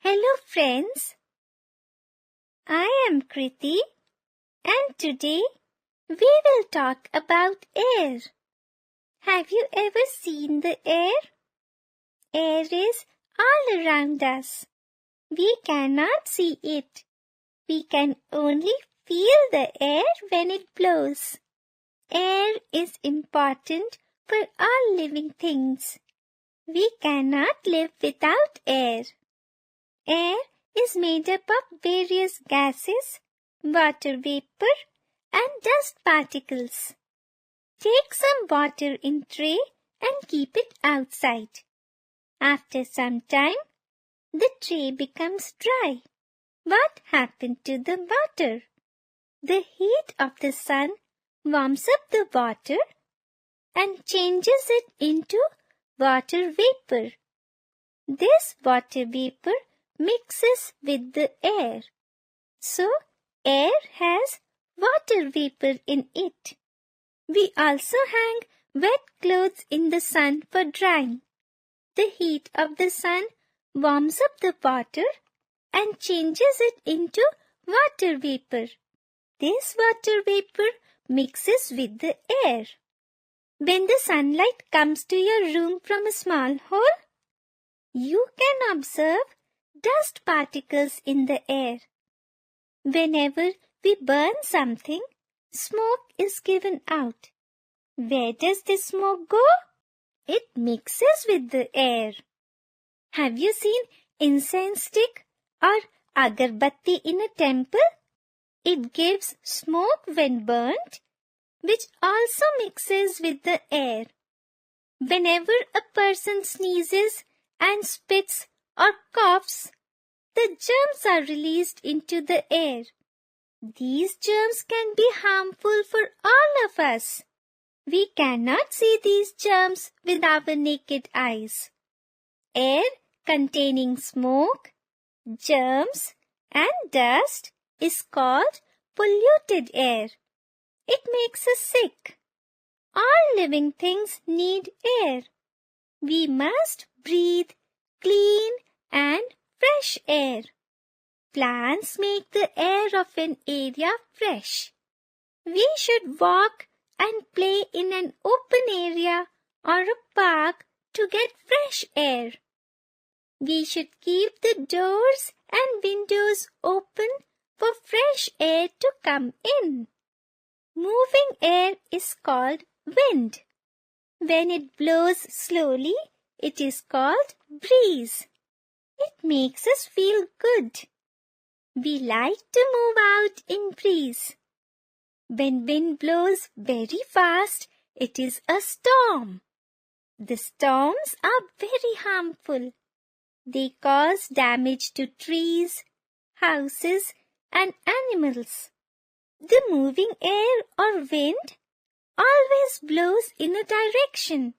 Hello friends, I am Kriti and today we will talk about air. Have you ever seen the air? Air is all around us. We cannot see it. We can only feel the air when it blows. Air is important for all living things. We cannot live without air. Air is made up of various gases, water vapor, and dust particles. Take some water in tray and keep it outside. After some time, the tray becomes dry. What happened to the water? The heat of the sun warms up the water and changes it into water vapor. This water vapor mixes with the air. So, air has water vapor in it. We also hang wet clothes in the sun for drying. The heat of the sun warms up the water and changes it into water vapor. This water vapor mixes with the air. When the sunlight comes to your room from a small hole, you can observe dust particles in the air. Whenever we burn something, smoke is given out. Where does this smoke go? It mixes with the air. Have you seen incense stick or agarbatti in a temple? It gives smoke when burnt, which also mixes with the air. Whenever a person sneezes and spits or coughs, the germs are released into the air. These germs can be harmful for all of us. We cannot see these germs with our naked eyes. Air containing smoke, germs, and dust is called polluted air. It makes us sick. All living things need air. We must breathe clean and fresh air. Plants make the air of an area fresh. We should walk and play in an open area or a park to get fresh air. We should keep the doors and windows open for fresh air to come in. Moving air is called wind. When it blows slowly, it is called breeze. It makes us feel good. We like to move out in breeze. When wind blows very fast, it is a storm. The storms are very harmful. They cause damage to trees, houses, and animals. The moving air or wind always blows in a direction.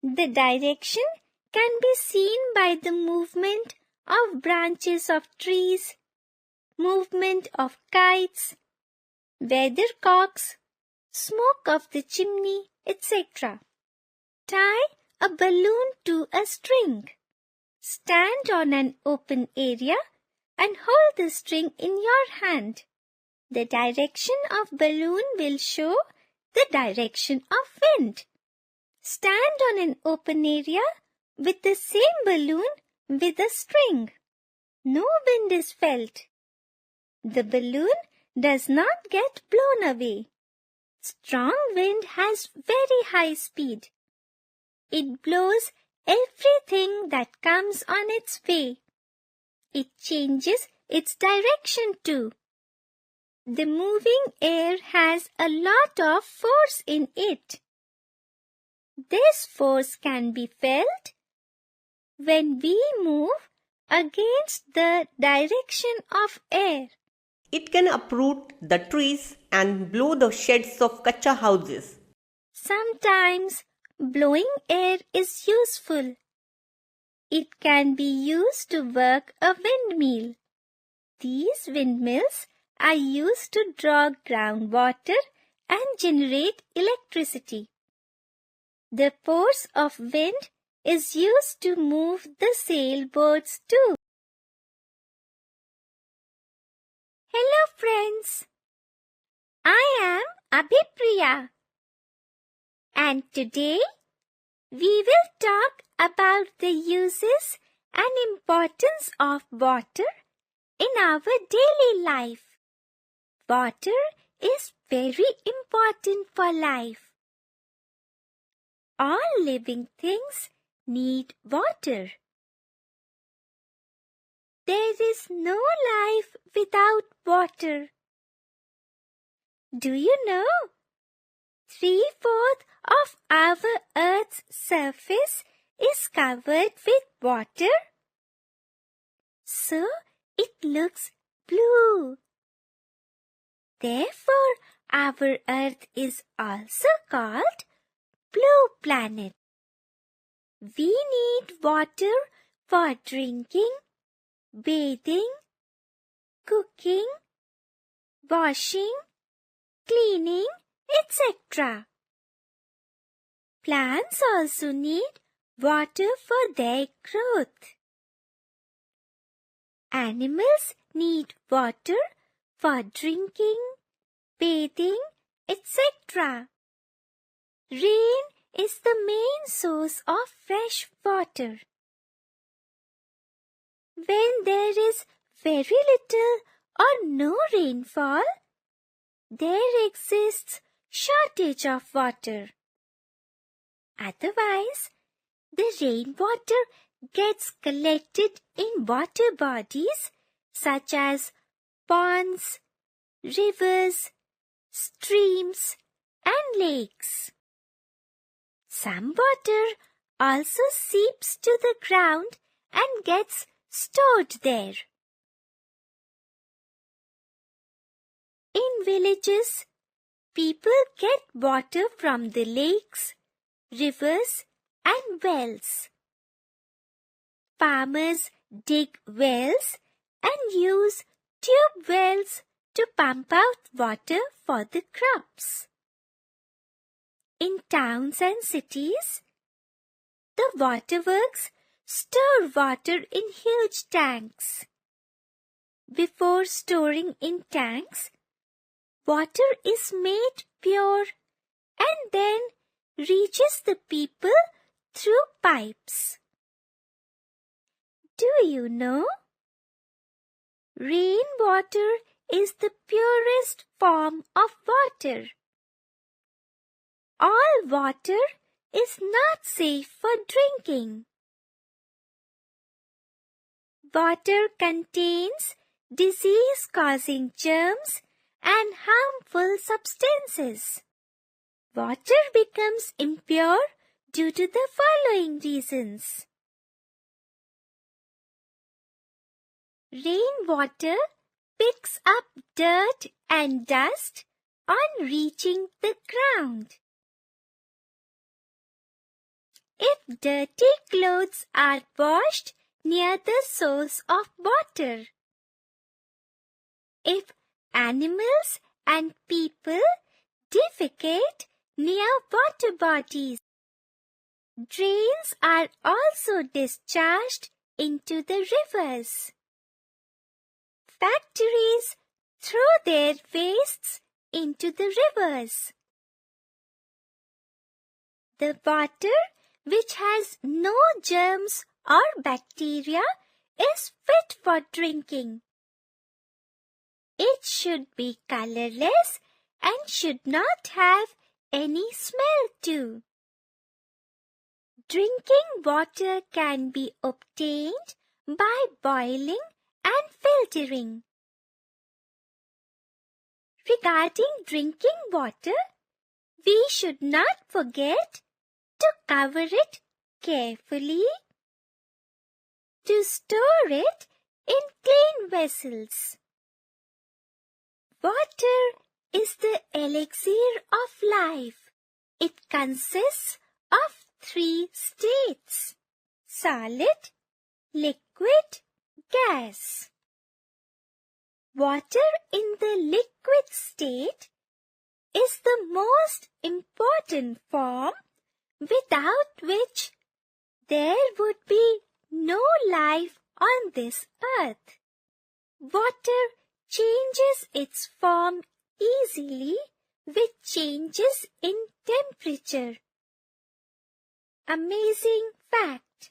The direction can be seen by the movement of branches of trees, movement of kites, weathercocks, smoke of the chimney, etc. Tie a balloon to a string. Stand on an open area and hold the string in your hand. The direction of balloon will show the direction of wind. Stand on an open area with the same balloon with a string. No wind is felt. The balloon does not get blown away. Strong wind has very high speed. It blows everything that comes on its way. It changes its direction too. The moving air has a lot of force in it. This force can be felt when we move against the direction of air. It can uproot the trees and blow the sheds of kacha houses. Sometimes blowing air is useful. It can be used to work a windmill. These windmills are used to draw groundwater and generate electricity. The force of wind is used to move the sailboats too. friends. I am Abhipriya. And today we will talk about the uses and importance of water in our daily life. Water is very important for life. All living things need water. There is no life without water. Do you know? 3/4 of our Earth's surface is covered with water. So it looks blue. Therefore, our Earth is also called Blue Planet. We need water for drinking, bathing, cooking, washing, cleaning, etc. Plants also need water for their growth. Animals need water for drinking, bathing, etc. Rain is the main source of fresh water. When there is very little or no rainfall, there exists shortage of water. Otherwise, the rainwater gets collected in water bodies such as ponds, rivers, streams, and lakes. Some water also seeps to the ground and gets stored there. In villages, people get water from the lakes, rivers, and wells. Farmers dig wells and use tube wells to pump out water for the crops. In towns and cities, the waterworks store water in huge tanks. Before storing in tanks, water is made pure and then reaches the people through pipes. Do you know? Rainwater is the purest form of water. All water is not safe for drinking. Water contains disease-causing germs and harmful substances. Water becomes impure due to the following reasons. Rainwater picks up dirt and dust on reaching the ground. If dirty clothes are washed near the source of water, if animals and people defecate near water bodies, drains are also discharged into the rivers. Factories throw their wastes into the rivers. The water which has no germs or bacteria is fit for drinking. It should be colorless and should not have any smell too. Drinking water can be obtained by boiling and filtering. Regarding drinking water, we should not forget to cover it carefully, to store it in clean vessels. Water is the elixir of life. It consists of 3 states: solid, liquid, gas. Water in the liquid state is the most important form without which there would be no life on this earth. Water changes its form easily with changes in temperature. Amazing fact!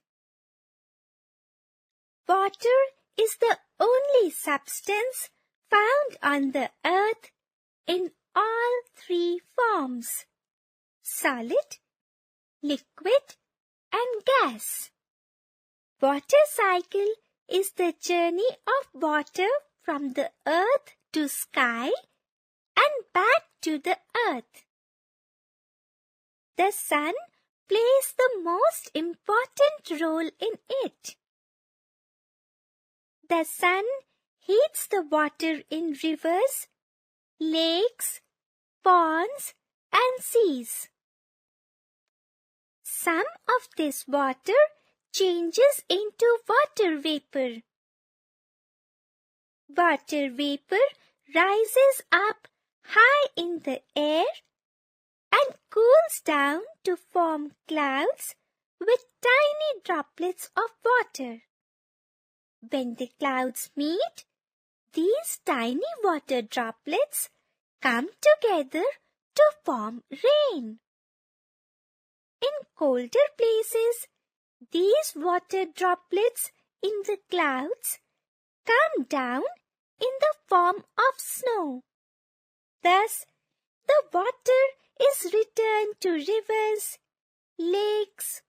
Water is the only substance found on the earth in all three forms: solid, liquid, and gas. Water cycle is the journey of water from the earth to sky and back to the earth. The sun plays the most important role in it. The sun heats the water in rivers, lakes, ponds, and seas. Some of this water changes into water vapor. Water vapor rises up high in the air and cools down to form clouds with tiny droplets of water. When the clouds meet, these tiny water droplets come together to form rain. In colder places, these water droplets in the clouds come down in the form of snow. Thus, the water is returned to rivers, lakes,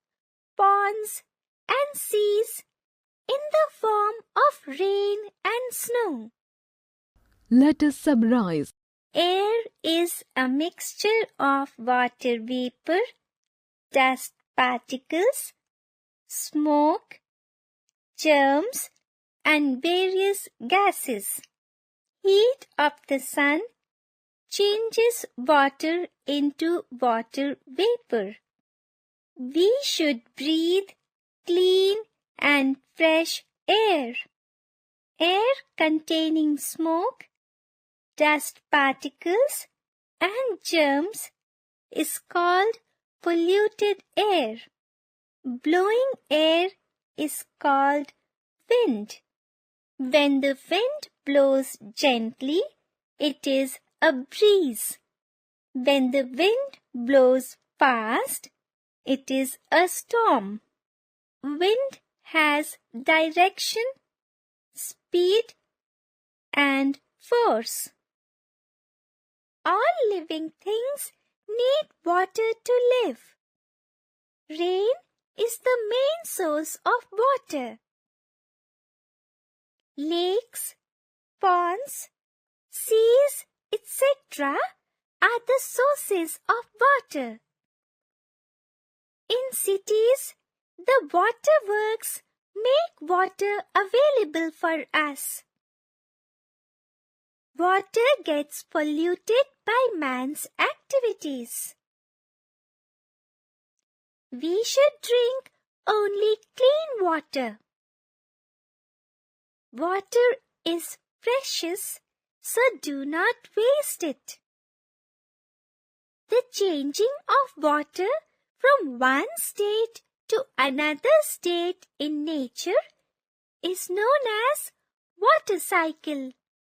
ponds, and seas in the form of rain and snow. Let us summarize. Air is a mixture of water vapor, dust particles, smoke, germs, and various gases. Heat of the sun changes water into water vapor. We should breathe clean and fresh air. Air containing smoke, dust particles, and germs is called polluted air. Blowing air is called wind. When the wind blows gently, it is a breeze. When the wind blows fast, it is a storm. Wind has direction, speed, and force. All living things need water to live. Rain is the main source of water. Lakes, ponds, seas, etc. are the sources of water. In cities, the waterworks make water available for us. Water gets polluted by man's activities. We should drink only clean water. Water is precious, so do not waste it. The changing of water from one state to another state in nature is known as water cycle.